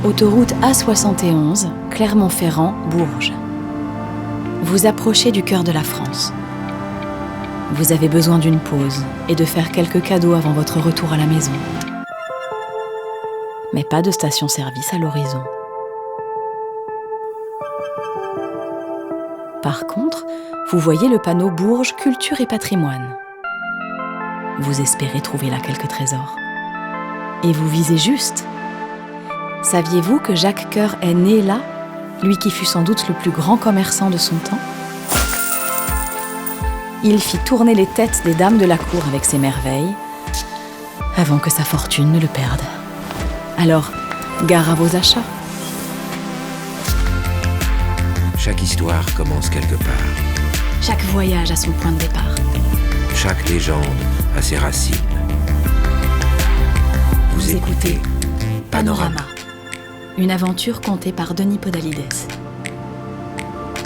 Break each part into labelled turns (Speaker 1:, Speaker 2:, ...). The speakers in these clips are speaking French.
Speaker 1: Autoroute A71, Clermont-Ferrand, Bourges. Vous approchez du cœur de la France. Vous avez besoin d'une pause et de faire quelques cadeaux avant votre retour à la maison. Mais pas de station-service à l'horizon. Par contre, vous voyez le panneau Bourges Culture et Patrimoine. Vous espérez trouver là quelques trésors. Et vous visez juste. Saviez-vous que Jacques Coeur est né là, lui qui fut sans doute le plus grand commerçant de son temps? Il fit tourner les têtes des dames de la cour avec ses merveilles, avant que sa fortune ne le perde. Alors, gare à vos achats.
Speaker 2: Chaque histoire commence quelque part.
Speaker 1: Chaque voyage a son point de départ.
Speaker 2: Chaque légende a ses racines. Vous écoutez Panorama.
Speaker 1: Une aventure contée par Denis Podalides.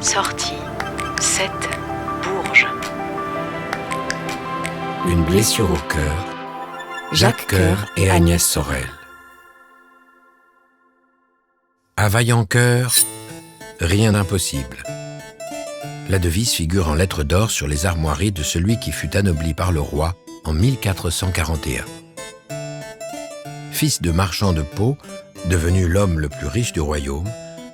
Speaker 1: Sortie 7, Bourges.
Speaker 2: Une blessure au cœur. Jacques Coeur et Agnès Sorel. À vaillant cœur, rien d'impossible. La devise figure en lettres d'or sur les armoiries de celui qui fut anobli par le roi en 1441. Fils de marchand de peau, devenu l'homme le plus riche du royaume,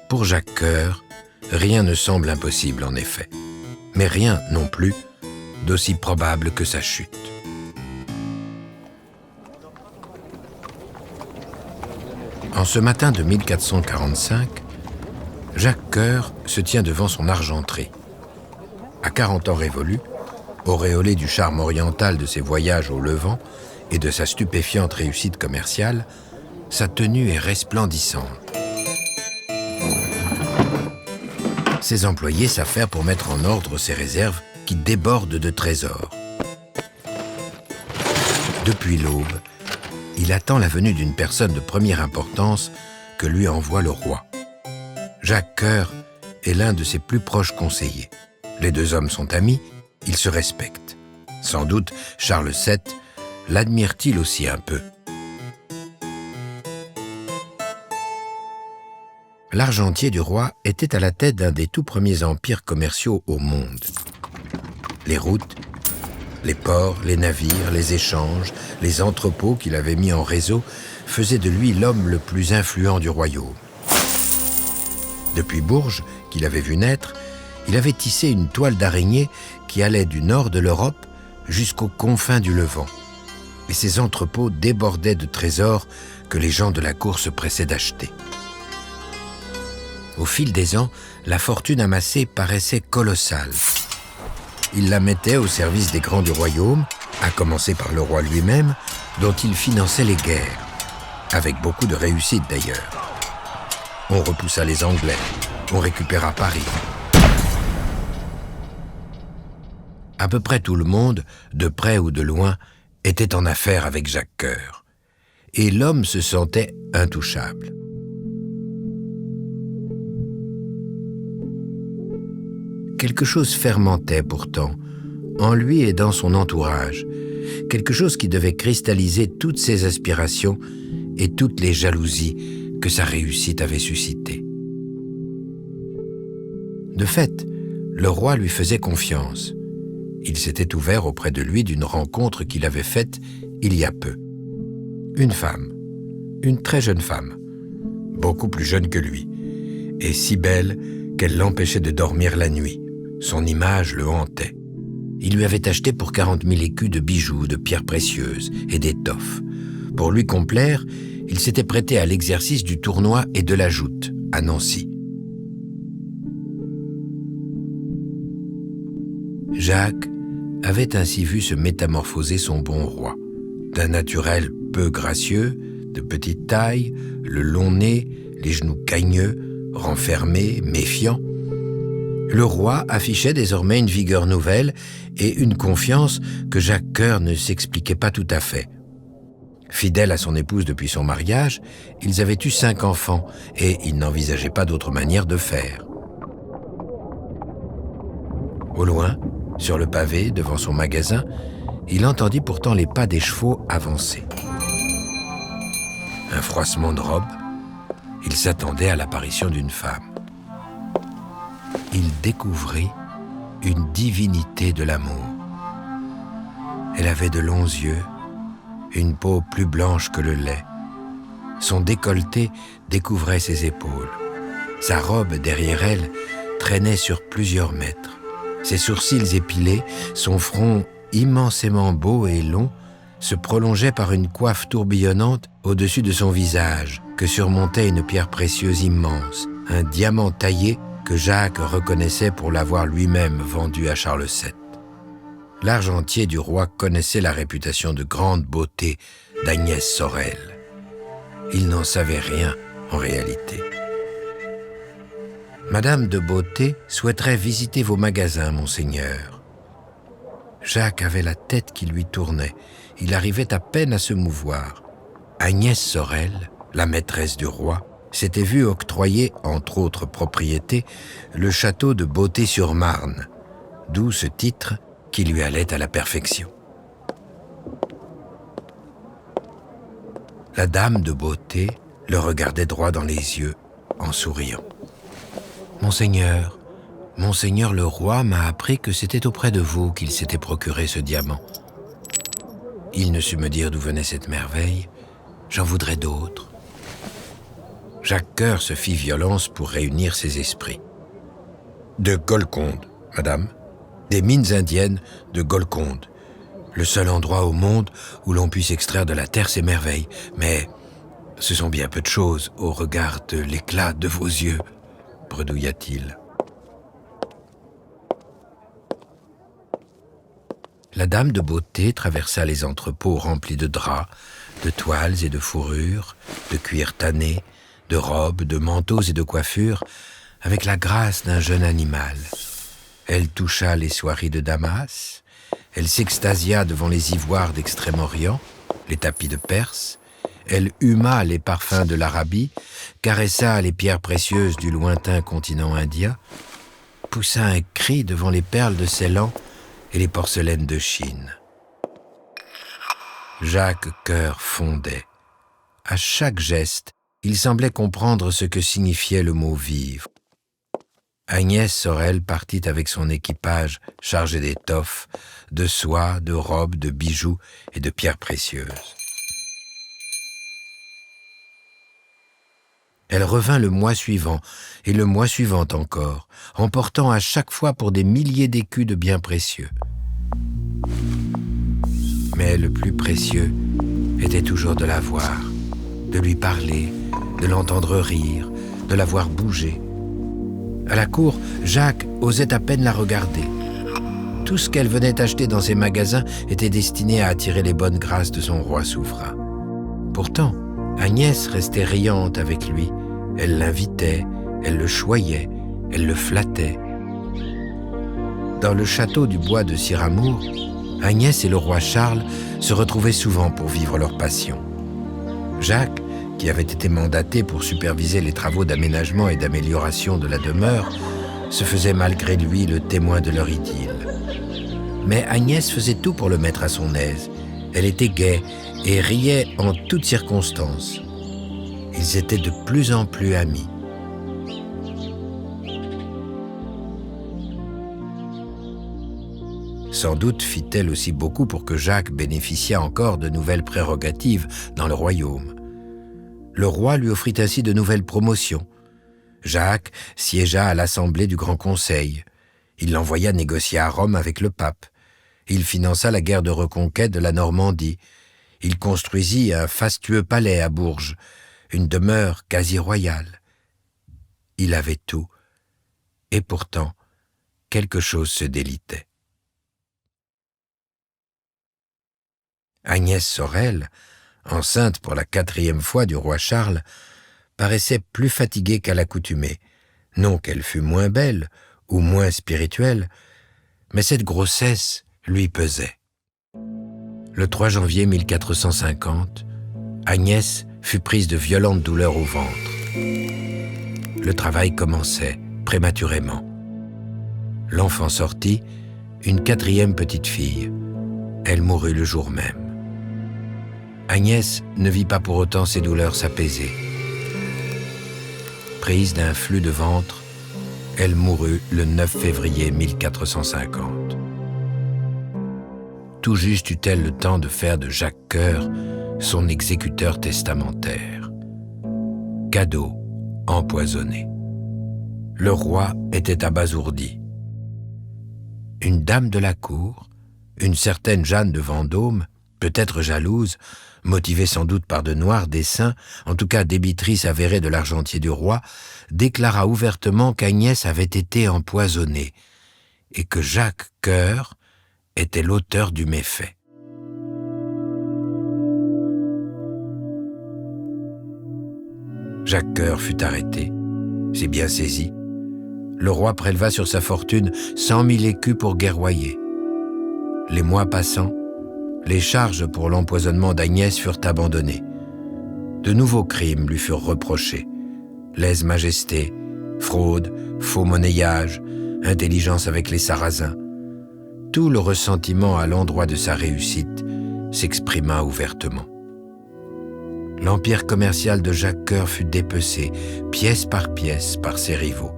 Speaker 2: pour Jacques Coeur, rien ne semble impossible en effet. Mais rien non plus d'aussi probable que sa chute. En ce matin de 1445, Jacques Coeur se tient devant son argenterie. À 40 ans révolus, auréolé du charme oriental de ses voyages au Levant et de sa stupéfiante réussite commerciale, sa tenue est resplendissante. Ses employés s'affairent pour mettre en ordre ses réserves qui débordent de trésors. Depuis l'aube, il attend la venue d'une personne de première importance que lui envoie le roi. Jacques Coeur est l'un de ses plus proches conseillers. Les deux hommes sont amis, ils se respectent. Sans doute, Charles VII l'admire-t-il aussi un peu. L'argentier du roi était à la tête d'un des tout premiers empires commerciaux au monde. Les routes, les ports, les navires, les échanges, les entrepôts qu'il avait mis en réseau faisaient de lui l'homme le plus influent du royaume. Depuis Bourges, qu'il avait vu naître, il avait tissé une toile d'araignée qui allait du nord de l'Europe jusqu'aux confins du Levant. Et ses entrepôts débordaient de trésors que les gens de la cour se pressaient d'acheter. Au fil des ans, la fortune amassée paraissait colossale. Il la mettait au service des grands du royaume, à commencer par le roi lui-même, dont il finançait les guerres, avec beaucoup de réussite d'ailleurs. On repoussa les Anglais, on récupéra Paris. À peu près tout le monde, de près ou de loin, était en affaire avec Jacques Coeur. Et l'homme se sentait intouchable. Quelque chose fermentait pourtant, en lui et dans son entourage, quelque chose qui devait cristalliser toutes ses aspirations et toutes les jalousies que sa réussite avait suscitées. De fait, le roi lui faisait confiance. Il s'était ouvert auprès de lui d'une rencontre qu'il avait faite il y a peu. Une femme, une très jeune femme, beaucoup plus jeune que lui, et si belle qu'elle l'empêchait de dormir la nuit. Son image le hantait. Il lui avait acheté pour 40 000 écus de bijoux, de pierres précieuses et d'étoffes. Pour lui complaire, il s'était prêté à l'exercice du tournoi et de la joute, à Nancy. Jacques avait ainsi vu se métamorphoser son bon roi. D'un naturel peu gracieux, de petite taille, le long nez, les genoux cagneux, renfermé, méfiant, le roi affichait désormais une vigueur nouvelle et une confiance que Jacques Coeur ne s'expliquait pas tout à fait. Fidèle à son épouse depuis son mariage, ils avaient eu 5 enfants et il n'envisageait pas d'autre manière de faire. Au loin, sur le pavé, devant son magasin, il entendit pourtant les pas des chevaux avancer. Un froissement de robe, Il s'attendait à l'apparition d'une femme. Il découvrit une divinité de l'amour. Elle avait de longs yeux, une peau plus blanche que le lait. Son décolleté découvrait ses épaules. Sa robe, derrière elle, traînait sur plusieurs mètres. Ses sourcils épilés, son front immensément beau et long, se prolongeait par une coiffe tourbillonnante au-dessus de son visage, que surmontait une pierre précieuse immense, un diamant taillé que Jacques reconnaissait pour l'avoir lui-même vendu à Charles VII. L'argentier du roi connaissait la réputation de grande beauté d'Agnès Sorel. Il n'en savait rien en réalité. Madame de Beauté souhaiterait visiter vos magasins, monseigneur. Jacques avait la tête qui lui tournait. Il arrivait à peine à se mouvoir. Agnès Sorel, la maîtresse du roi, s'était vue octroyer, entre autres propriétés, le château de Beauté-sur-Marne, d'où ce titre qui lui allait à la perfection. La dame de Beauté le regardait droit dans les yeux en souriant. « Monseigneur, le roi m'a appris que c'était auprès de vous qu'il s'était procuré ce diamant. Il ne sut me dire d'où venait cette merveille. J'en voudrais d'autres. » Jacques Coeur se fit violence pour réunir ses esprits. « De Golconde, madame. Des mines indiennes de Golconde. Le seul endroit au monde où l'on puisse extraire de la terre ces merveilles. Mais ce sont bien peu de choses au regard de l'éclat de vos yeux, bredouilla-t-il. La dame de Beauté traversa les entrepôts remplis de draps, de toiles et de fourrures, de cuir tanné, de robes, de manteaux et de coiffures, avec la grâce d'un jeune animal. Elle toucha les soieries de Damas, elle s'extasia devant les ivoires d'Extrême-Orient, les tapis de Perse, elle huma les parfums de l'Arabie, caressa les pierres précieuses du lointain continent indien, poussa un cri devant les perles de Ceylan et les porcelaines de Chine. Jacques Coeur fondait. À chaque geste, il semblait comprendre ce que signifiait le mot « vivre ». Agnès Sorel partit avec son équipage chargé d'étoffes, de soie, de robes, de bijoux et de pierres précieuses. Elle revint le mois suivant et le mois suivant encore, emportant à chaque fois pour des milliers d'écus de biens précieux. Mais le plus précieux était toujours de la voir, de lui parler, de l'entendre rire, de la voir bouger. À la cour, Jacques osait à peine la regarder. Tout ce qu'elle venait acheter dans ses magasins était destiné à attirer les bonnes grâces de son roi souverain. Pourtant, Agnès restait riante avec lui. Elle l'invitait, elle le choyait, elle le flattait. Dans le château du bois de Siramour, Agnès et le roi Charles se retrouvaient souvent pour vivre leur passion. Jacques, qui avait été mandaté pour superviser les travaux d'aménagement et d'amélioration de la demeure, se faisait malgré lui le témoin de leur idylle. Mais Agnès faisait tout pour le mettre à son aise. Elle était gaie et riait en toutes circonstances. Ils étaient de plus en plus amis. Sans doute fit-elle aussi beaucoup pour que Jacques bénéficiât encore de nouvelles prérogatives dans le royaume. Le roi lui offrit ainsi de nouvelles promotions. Jacques siégea à l'Assemblée du Grand Conseil. Il l'envoya négocier à Rome avec le pape. Il finança la guerre de reconquête de la Normandie. Il construisit un fastueux palais à Bourges, une demeure quasi royale. Il avait tout, et pourtant, quelque chose se délitait. Agnès Sorel, enceinte pour la 4e fois du roi Charles, paraissait plus fatiguée qu'à l'accoutumée. Non qu'elle fût moins belle ou moins spirituelle, mais cette grossesse lui pesait. Le 3 janvier 1450, Agnès fut prise de violentes douleurs au ventre. Le travail commençait prématurément. L'enfant sortit, une 4e petite fille. Elle mourut le jour même. Agnès ne vit pas pour autant ses douleurs s'apaiser. Prise d'un flux de ventre, elle mourut le 9 février 1450. Tout juste eut-elle le temps de faire de Jacques Coeur son exécuteur testamentaire. Cadeau empoisonné. Le roi était abasourdi. Une dame de la cour, une certaine Jeanne de Vendôme, peut-être jalouse, motivée sans doute par de noirs desseins, en tout cas débitrice avérée de l'argentier du roi, déclara ouvertement qu'Agnès avait été empoisonnée et que Jacques Coeur était l'auteur du méfait. Jacques Coeur fut arrêté, c'est bien saisi. Le roi préleva sur sa fortune 100 000 écus pour guerroyer. Les mois passant, les charges pour l'empoisonnement d'Agnès furent abandonnées. De nouveaux crimes lui furent reprochés. Lèse-majesté, fraude, faux monnayage, intelligence avec les Sarrasins. Tout le ressentiment à l'endroit de sa réussite s'exprima ouvertement. L'empire commercial de Jacques Coeur fut dépecé, pièce, par ses rivaux.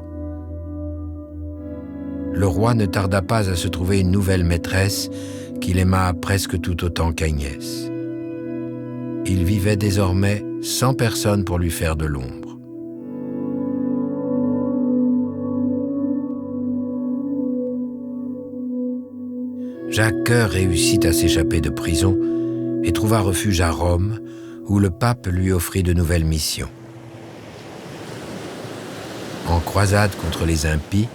Speaker 2: Le roi ne tarda pas à se trouver une nouvelle maîtresse qu'il aima presque tout autant qu'Agnès. Il vivait désormais sans personne pour lui faire de l'ombre. Jacques Coeur réussit à s'échapper de prison et trouva refuge à Rome, où le pape lui offrit de nouvelles missions. En croisade contre les impies,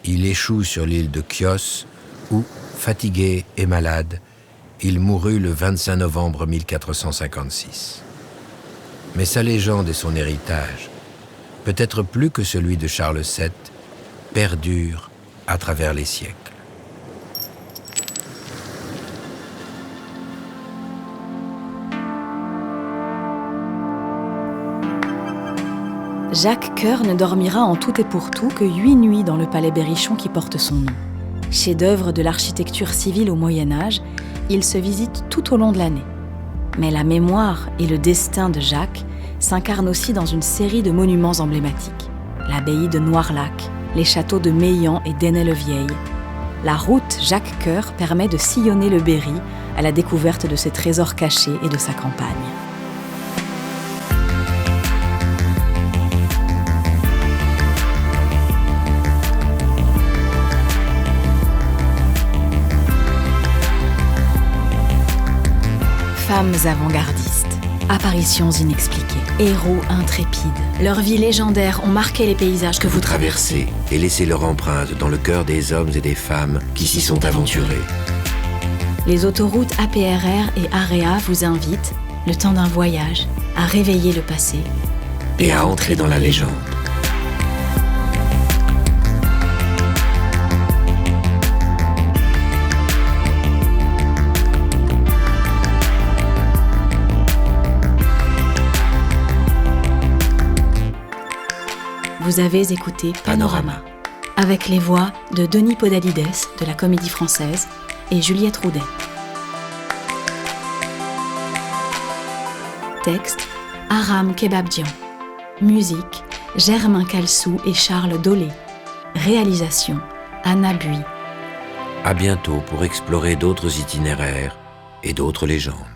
Speaker 2: il échoue sur l'île de Chios, où, fatigué et malade, il mourut le 25 novembre 1456. Mais sa légende et son héritage, peut-être plus que celui de Charles VII, perdurent à travers les siècles.
Speaker 1: Jacques Coeur ne dormira en tout et pour tout que 8 nuits dans le palais Berrichon qui porte son nom. Chef-d'œuvre de l'architecture civile au Moyen-Âge, il se visite tout au long de l'année. Mais la mémoire et le destin de Jacques s'incarnent aussi dans une série de monuments emblématiques. L'abbaye de Noirlac, les châteaux de Meilhan et d'Ainay-le-Vieil. La route Jacques Coeur permet de sillonner le Berry à la découverte de ses trésors cachés et de sa campagne. Femmes avant-gardistes, apparitions inexpliquées, héros intrépides. Leurs vies légendaires ont marqué les paysages que vous traversez
Speaker 2: et laissé leur empreinte dans le cœur des hommes et des femmes qui s'y sont aventurés.
Speaker 1: Les autoroutes APRR et AREA vous invitent, le temps d'un voyage, à réveiller le passé
Speaker 2: et à entrer dans la légende.
Speaker 1: Vous avez écouté Panorama, avec les voix de Denis Podalides de la Comédie Française et Juliette Roudet. Texte, Aram Kebabjian. Musique, Germain Calsou et Charles Dolé. Réalisation, Anna Bui.
Speaker 2: À bientôt pour explorer d'autres itinéraires et d'autres légendes.